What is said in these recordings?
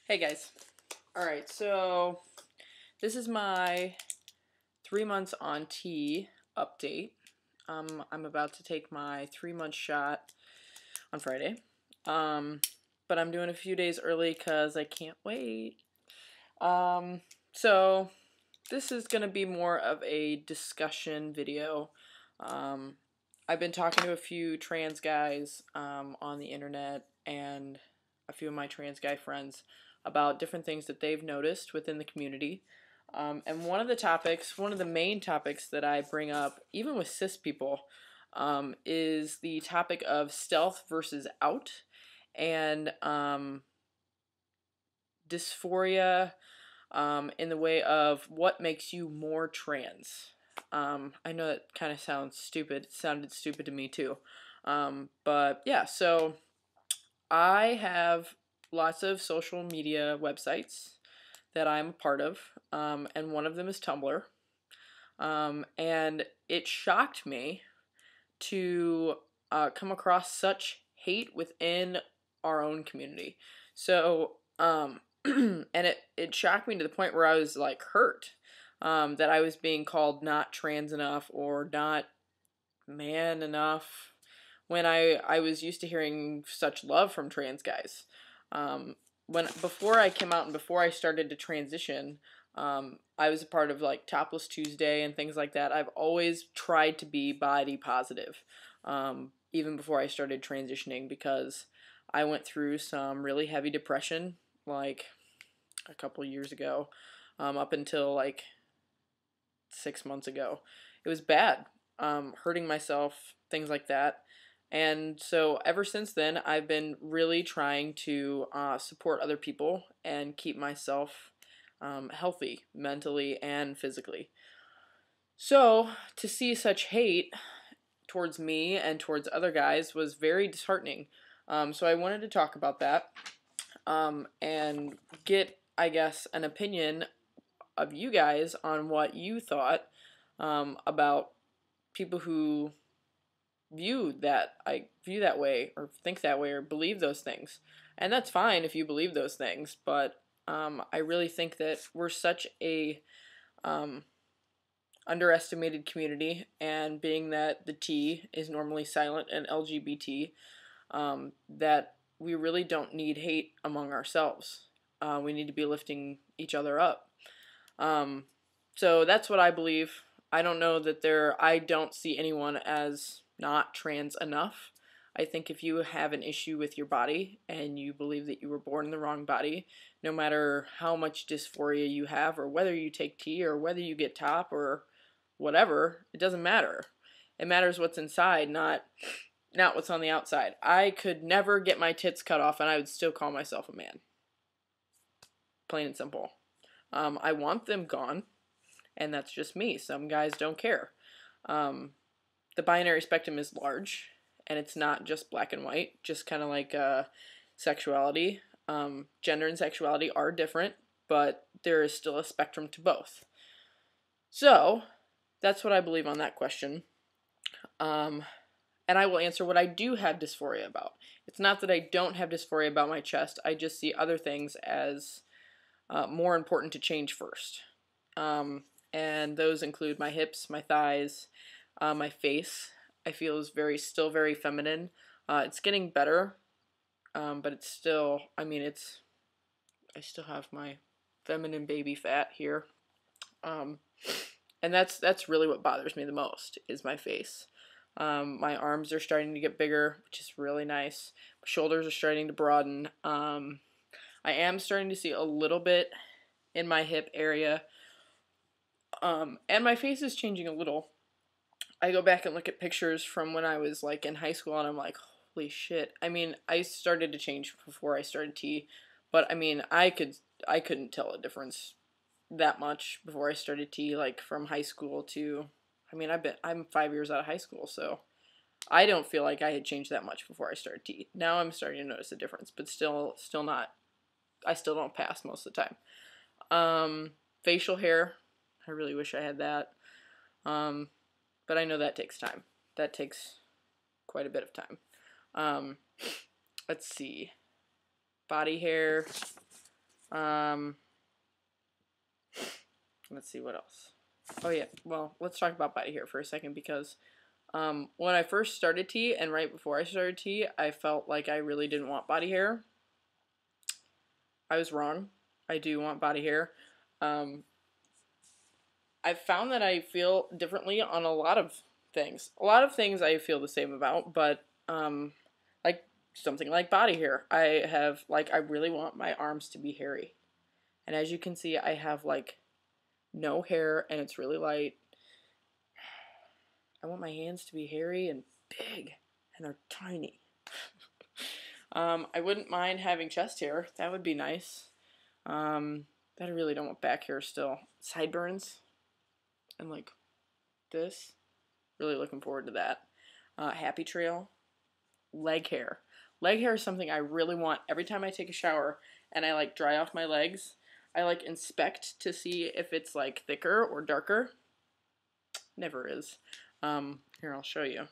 Hey guys. Alright, so this is my 3 months on T update. I'm about to take my 3-month shot on Friday. But I'm doing a few days early because I can't wait. So this is going to be more of a discussion video. I've been talking to a few trans guys on the internet and a few of my trans guy friends about different things that they've noticed within the community. And one of the main topics that I bring up, even with cis people, is the topic of stealth versus out and dysphoria in the way of what makes you more trans. I know that kind of sounds stupid. It sounded stupid to me too. But yeah, so I have lots of social media websites that I'm a part of, and one of them is Tumblr. And it shocked me to come across such hate within our own community. So, and it shocked me to the point where I was like hurt that I was being called not trans enough or not man enough when I was used to hearing such love from trans guys. Before I came out and before I started to transition, I was a part of like Topless Tuesday and things like that. I've always tried to be body positive, even before I started transitioning, because I went through some really heavy depression like a couple years ago, up until like 6 months ago. It was bad, hurting myself, things like that. And so ever since then, I've been really trying to support other people and keep myself healthy mentally and physically. So to see such hate towards me and towards other guys was very disheartening. So I wanted to talk about that and get, I guess, an opinion of you guys on what you thought about people who view that way or think that way or believe those things. And that's fine if you believe those things, but I really think that we're such a underestimated community, and being that the T is normally silent and LGBT, that we really don't need hate among ourselves. We need to be lifting each other up. So that's what I believe. I don't know that I don't see anyone as not trans enough. I think if you have an issue with your body and you believe that you were born in the wrong body, no matter how much dysphoria you have or whether you take T or whether you get top or whatever, it doesn't matter. It matters what's inside, not what's on the outside. I could never get my tits cut off and I would still call myself a man. Plain and simple. I want them gone, and that's just me. Some guys don't care. The binary spectrum is large, and it's not just black and white, just kind of like sexuality. Gender and sexuality are different, but there is still a spectrum to both. So, that's what I believe on that question. And I will answer what I do have dysphoria about. It's not that I don't have dysphoria about my chest, I just see other things as more important to change first. And those include my hips, my thighs, my face. I feel is still very feminine. It's getting better, but it's still, I still have my feminine baby fat here. And that's really what bothers me the most, is my face. My arms are starting to get bigger, which is really nice. My shoulders are starting to broaden. I am starting to see a little bit in my hip area. And my face is changing a little. I go back and look at pictures from when I was like in high school and I'm like, holy shit. I started to change before I started T, but I couldn't tell a difference that much before I started T, like from high school to, I'm 5 years out of high school, so I don't feel like I had changed that much before I started T. Now I'm starting to notice a difference, but still not. I still don't pass most of the time. Facial hair, I really wish I had that. But I know that takes time. That takes quite a bit of time. Let's see. Body hair. Let's see what else. Oh yeah, well, let's talk about body hair for a second because when I first started tea and right before I started tea, I felt like I really didn't want body hair. I was wrong. I do want body hair. I've found that I feel differently on a lot of things. A lot of things I feel the same about, but like something like body hair. I really want my arms to be hairy. And as you can see, I have like no hair and it's really light. I want my hands to be hairy and big, and they're tiny. I wouldn't mind having chest hair. That would be nice. But I really don't want back hair still. Sideburns and like this. Really looking forward to that. Happy trail. Leg hair. Leg hair is something I really want. Every time I take a shower and I like dry off my legs, I like inspect to see if it's like thicker or darker. Never is. Here, I'll show you.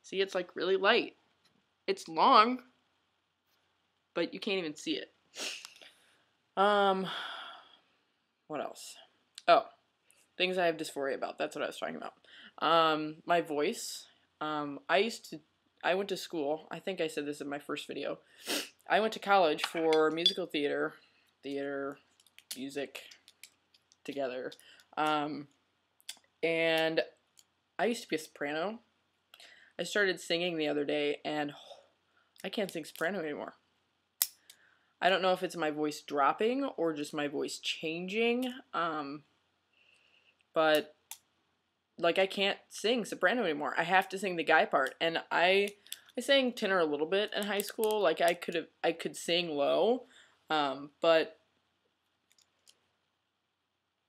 See, it's like really light. It's long, but you can't even see it. What else? Oh, things I have dysphoria about. That's what I was talking about. My voice. I went to school. I think I said this in my first video. I went to college for musical theater, music, together. And I used to be a soprano. I started singing the other day, and I can't sing soprano anymore. I don't know if it's my voice dropping or just my voice changing, but like I can't sing soprano anymore. I have to sing the guy part, and I sang tenor a little bit in high school. Like I could sing low, but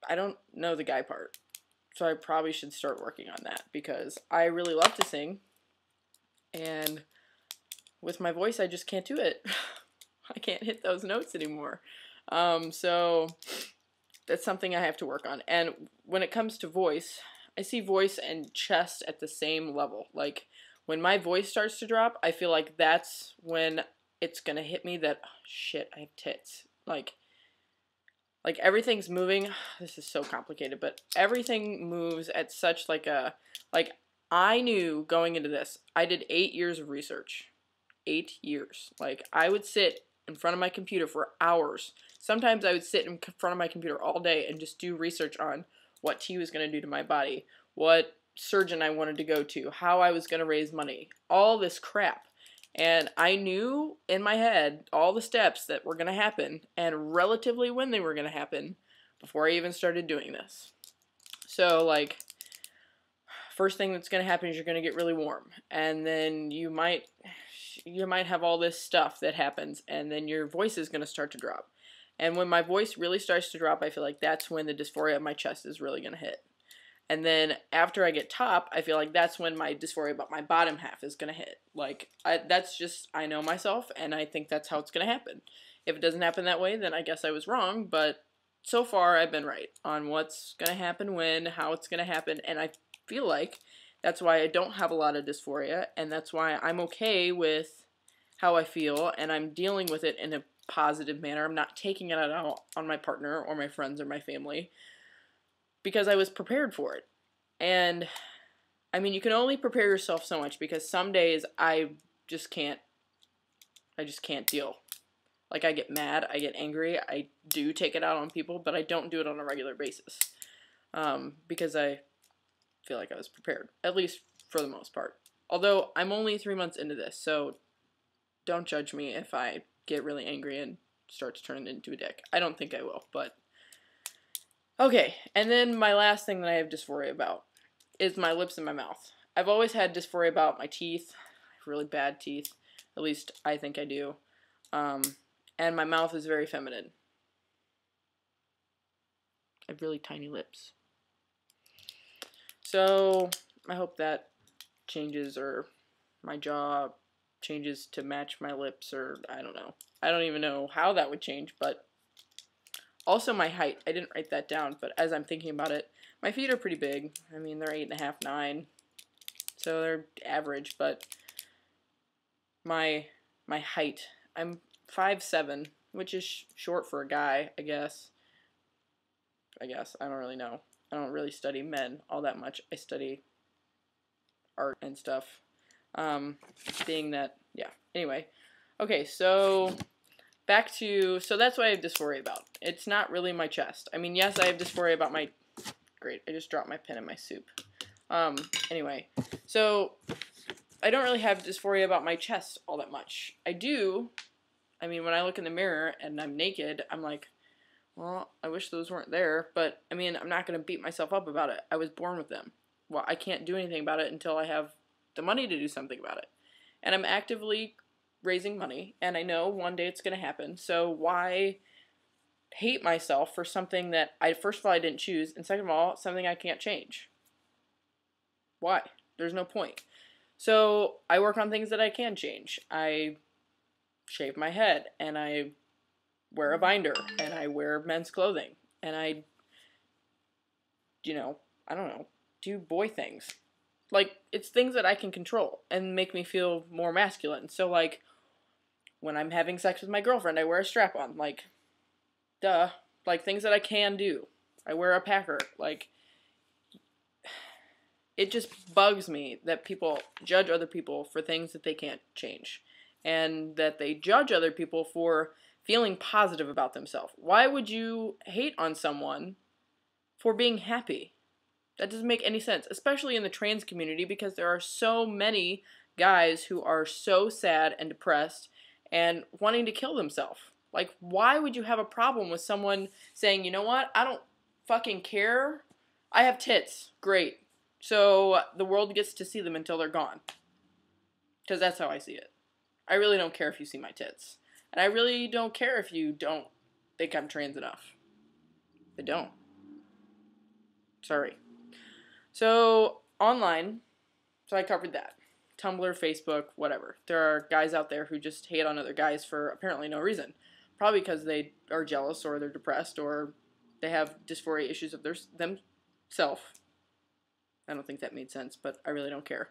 I don't know the guy part. So I probably should start working on that because I really love to sing, and with my voice I just can't do it. I can't hit those notes anymore. So that's something I have to work on. And when it comes to voice, I see voice and chest at the same level. Like when my voice starts to drop, I feel like that's when it's gonna hit me that, oh, shit, I have tits. Like everything's moving. This is so complicated, but everything moves at such like I knew going into this, I did 8 years of research. 8 years. Like I would sit in front of my computer for hours. Sometimes I would sit in front of my computer all day and just do research on what tea was going to do to my body, what surgeon I wanted to go to, how I was going to raise money, all this crap. And I knew in my head all the steps that were going to happen and relatively when they were going to happen before I even started doing this. So like, first thing that's going to happen is you're going to get really warm, and then you might have all this stuff that happens, and then your voice is going to start to drop. And when my voice really starts to drop, I feel like that's when the dysphoria of my chest is really going to hit. And then after I get top, I feel like that's when my dysphoria about my bottom half is going to hit. Like, that's just, I know myself, and I think that's how it's going to happen. If it doesn't happen that way, then I guess I was wrong, but so far I've been right on what's going to happen when, how it's going to happen, and I feel like that's why I don't have a lot of dysphoria, and that's why I'm okay with how I feel, and I'm dealing with it in a positive manner. I'm not taking it out on my partner or my friends or my family because I was prepared for it. And I mean, you can only prepare yourself so much because some days I just can't deal. Like I get mad, I get angry, I do take it out on people, but I don't do it on a regular basis because I feel like I was prepared, at least for the most part. Although I'm only 3 months into this, so don't judge me if I get really angry and start to turn into a dick. I don't think I will, but okay. And then my last thing that I have dysphoria about is my lips and my mouth. I've always had dysphoria about my teeth. I have really bad teeth. At least I think I do. And my mouth is very feminine. I have really tiny lips. So I hope that changes, or my jaw changes to match my lips, or I don't know. I don't even know how that would change, but also my height. I didn't write that down, but as I'm thinking about it, my feet are pretty big. I mean, they're 8.5, 9, so they're average, but my height, I'm 5'7", which is short for a guy, I guess. I don't really know. I don't really study men all that much. I study art and stuff. Being that, yeah. Anyway, okay, so back to, so that's what I have dysphoria about. It's not really my chest. I mean, yes, I have dysphoria about my, great, I just dropped my pen in my soup. Anyway, so I don't really have dysphoria about my chest all that much. I do, I mean, when I look in the mirror and I'm naked, I'm like, well, I wish those weren't there, but, I mean, I'm not going to beat myself up about it. I was born with them. Well, I can't do anything about it until I have the money to do something about it. And I'm actively raising money, and I know one day it's going to happen, so why hate myself for something that first of all, I didn't choose, and second of all, something I can't change? Why? There's no point. So, I work on things that I can change. I shave my head, and I wear a binder, and I wear men's clothing, and I, I don't know, do boy things. Like, it's things that I can control and make me feel more masculine. So, like, when I'm having sex with my girlfriend, I wear a strap-on. Like, duh. Like, things that I can do. I wear a packer. Like, it just bugs me that people judge other people for things that they can't change. And that they judge other people for feeling positive about themselves. Why would you hate on someone for being happy? That doesn't make any sense, especially in the trans community, because there are so many guys who are so sad and depressed and wanting to kill themselves. Like, why would you have a problem with someone saying, you know what, I don't fucking care, I have tits, great, so the world gets to see them until they're gone. Because that's how I see it. I really don't care if you see my tits. And I really don't care if you don't think I'm trans enough. I don't. Sorry. So, online, so I covered that. Tumblr, Facebook, whatever. There are guys out there who just hate on other guys for apparently no reason. Probably because they are jealous, or they're depressed, or they have dysphoria issues of themselves. I don't think that made sense, but I really don't care.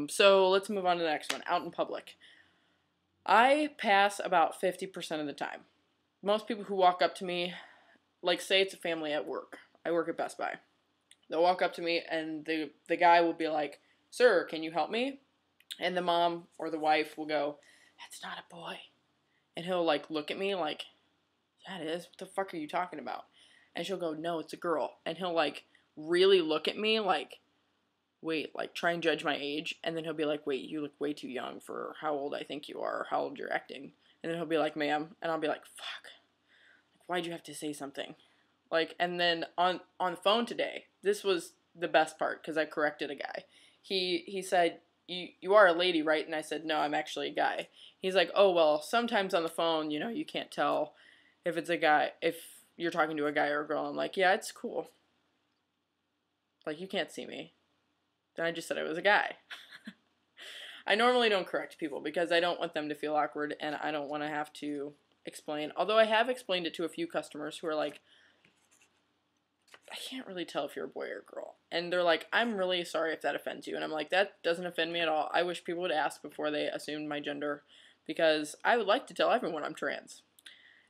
So, let's move on to the next one. Out in public. I pass about 50% of the time. Most people who walk up to me, like, say it's a family at work. I work at Best Buy. They'll walk up to me, and the guy will be like, sir, can you help me? And the mom or the wife will go, that's not a boy. And he'll, like, look at me like, yeah, it is. What the fuck are you talking about? And she'll go, no, it's a girl. And he'll, like, really look at me like, wait, like, try and judge my age. And then he'll be like, wait, you look way too young for how old I think you are, or how old you're acting. And then he'll be like, ma'am. And I'll be like, fuck. Like, why'd you have to say something? Like, and then on the phone today, this was the best part, because I corrected a guy. He said, you are a lady, right? And I said, no, I'm actually a guy. He's like, oh, well, sometimes on the phone, you can't tell if it's a guy, if you're talking to a guy or a girl. I'm like, yeah, it's cool. Like, you can't see me. Then I just said I was a guy. I normally don't correct people because I don't want them to feel awkward, and I don't want to have to explain. Although I have explained it to a few customers who are like, I can't really tell if you're a boy or a girl. And they're like, I'm really sorry if that offends you. And I'm like, that doesn't offend me at all. I wish people would ask before they assumed my gender, because I would like to tell everyone I'm trans.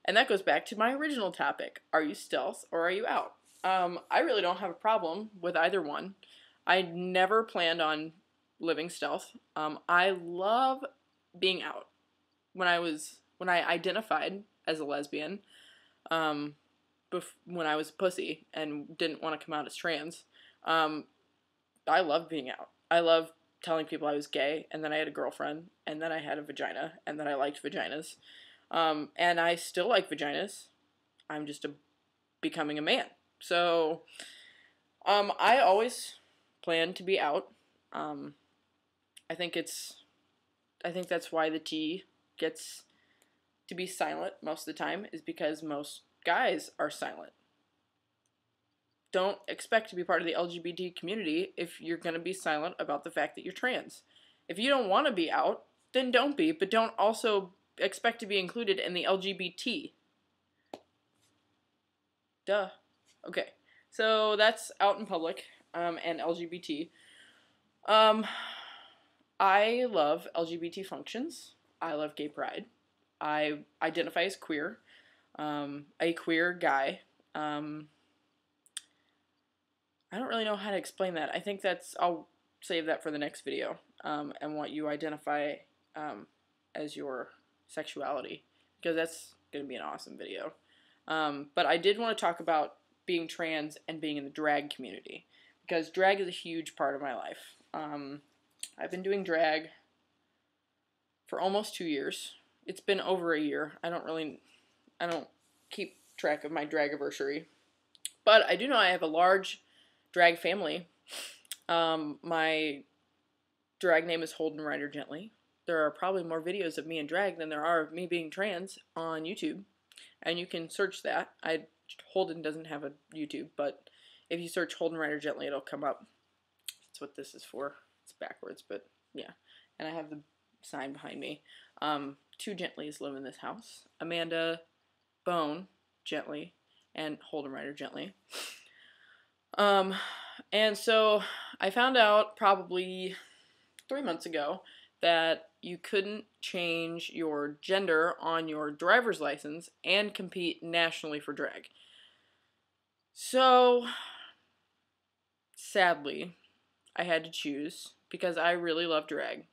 And that goes back to my original topic. Are you stealth or are you out? I really don't have a problem with either one. I never planned on living stealth. I love being out. When I identified as a lesbian, when I was a pussy and didn't want to come out as trans, I loved being out. I loved telling people I was gay, and then I had a girlfriend, and then I had a vagina, and then I liked vaginas. And I still like vaginas. I'm just becoming a man. So, I always plan to be out. I think that's why the T gets to be silent most of the time, is because most guys are silent. Don't expect to be part of the LGBT community if you're going to be silent about the fact that you're trans. If you don't want to be out, then don't be, but don't also expect to be included in the LGBT. Duh. Okay, so that's out in public, and LGBT. I love LGBT functions. I love gay pride. I identify as queer, a queer guy. I don't really know how to explain that. I think I'll save that for the next video, and what you identify as your sexuality, because that's going to be an awesome video. But I did want to talk about being trans and being in the drag community, because drag is a huge part of my life. I've been doing drag for almost 2 years. It's been over a year. I don't keep track of my drag-iversary. But I do know I have a large drag family. My drag name is Holden Rider Gently. There are probably more videos of me in drag than there are of me being trans on YouTube. And you can search that. Holden doesn't have a YouTube, but if you search Holden Rider Gently, it'll come up. That's what this is for. It's backwards, but yeah. And I have the sign behind me. 2 Gentlies live in this house. Amanda Bone Gently and Holden Rider Gently. And so I found out probably 3 months ago that you couldn't change your gender on your driver's license and compete nationally for drag. So, sadly, I had to choose, because I really love drag.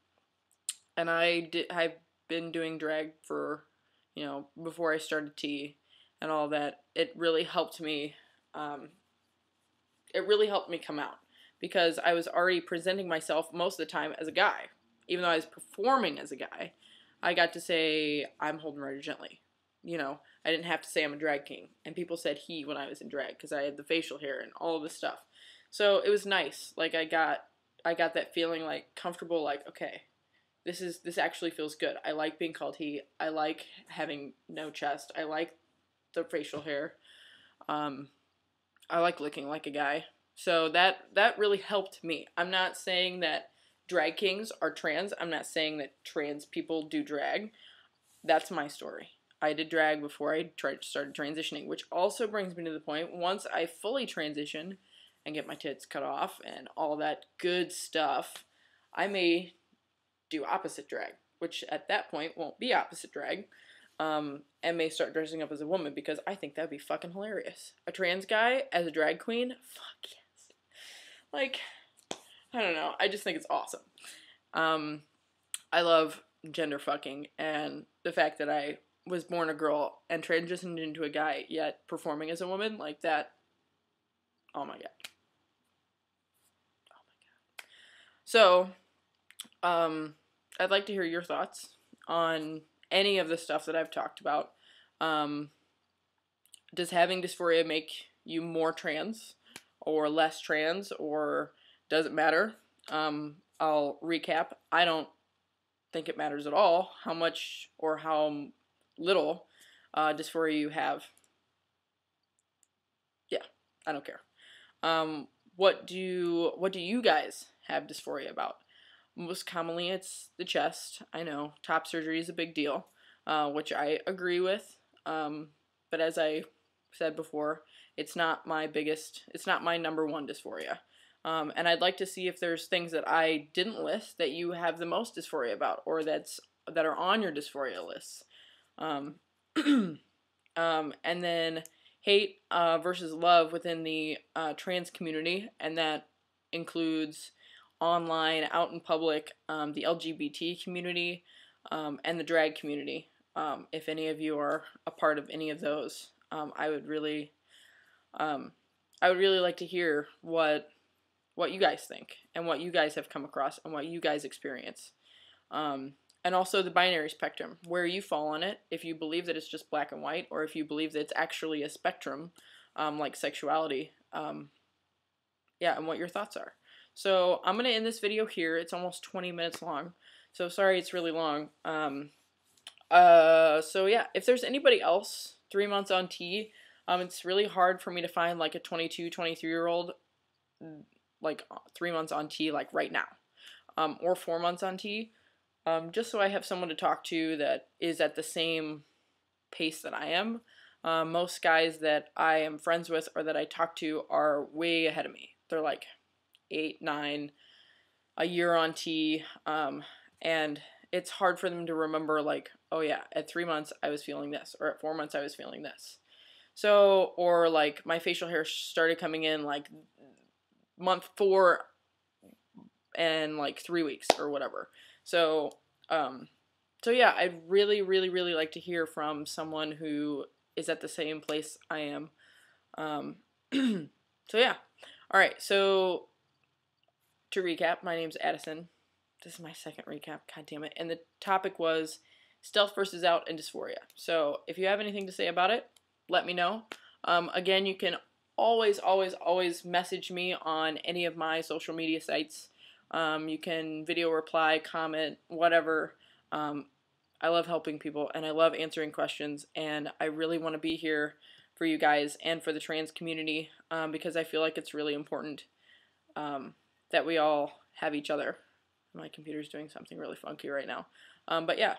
And I've been doing drag for, before I started T and all that. It really helped me, come out, because I was already presenting myself most of the time as a guy. Even though I was performing as a guy, I got to say, I'm Holden Rider Gently. I didn't have to say I'm a drag king. And people said he when I was in drag, because I had the facial hair and all of this stuff. So it was nice. Like, I got that feeling, like, comfortable, like, okay, this actually feels good. I like being called he. I like having no chest. I like the facial hair. I like looking like a guy. So that really helped me. I'm not saying that drag kings are trans. I'm not saying that trans people do drag. That's my story. I did drag before I started transitioning, which also brings me to the point, once I fully transition and get my tits cut off and all that good stuff, I may do opposite drag, which at that point won't be opposite drag, and may start dressing up as a woman, because I think that'd be fucking hilarious. A trans guy as a drag queen? Fuck yes. Like, I don't know. I just think it's awesome. I love gender fucking, and the fact that I was born a girl and transitioned into a guy, yet performing as a woman, like that. Oh my god. Oh my god. So, I'd like to hear your thoughts on any of the stuff that I've talked about. Does having dysphoria make you more trans or less trans, or does it matter? I'll recap. I don't think it matters at all how much or how little dysphoria you have. Yeah, I don't care. What do you guys have dysphoria about? Most commonly, it's the chest. I know top surgery is a big deal, which I agree with. But as I said before, it's not my number one dysphoria. And I'd like to see if there's things that I didn't list that you have the most dysphoria about, or that are on your dysphoria lists. And then hate versus love within the trans community, and that includes online, out in public, the LGBT community, and the drag community. If any of you are a part of any of those, I would really like to hear what you guys think, and what you guys have come across, and what you guys experience. And also the binary spectrum, where you fall on it, if you believe that it's just black and white, or if you believe that it's actually a spectrum, like sexuality. Yeah, and what your thoughts are. So I'm going to end this video here. It's almost 20 minutes long, so sorry it's really long. So yeah, if there's anybody else 3 months on T, it's really hard for me to find like a 22, 23-year-old, like 3 months on T, like right now, or 4 months on T, just so I have someone to talk to that is at the same pace that I am. Most guys that I am friends with or that I talk to are way ahead of me. They're like 8, 9, a year on T, and it's hard for them to remember, like, oh yeah, at 3 months I was feeling this, or at 4 months I was feeling this. So, or like my facial hair started coming in like month 4 and like 3 weeks or whatever. So, so yeah, I'd really, really, really like to hear from someone who is at the same place I am. So yeah. All right. So to recap, my name's Addison. This is my second recap. God damn it. And the topic was stealth versus out and dysphoria. So if you have anything to say about it, let me know. Again, you can always, always, always message me on any of my social media sites. You can video reply, comment, whatever. I love helping people, and I love answering questions, and I really want to be here for you guys and for the trans community, because I feel like it's really important that we all have each other. My computer's doing something really funky right now. But yeah.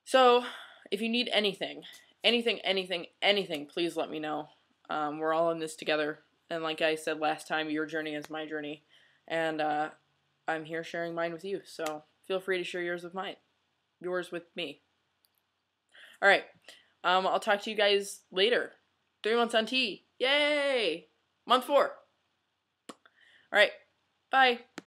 So, if you need anything, please let me know. We're all in this together. And like I said last time, your journey is my journey. And I'm here sharing mine with you. So, feel free to share yours with me. Alright. I'll talk to you guys later. 3 months on T. Yay! Month 4. Alright. Bye.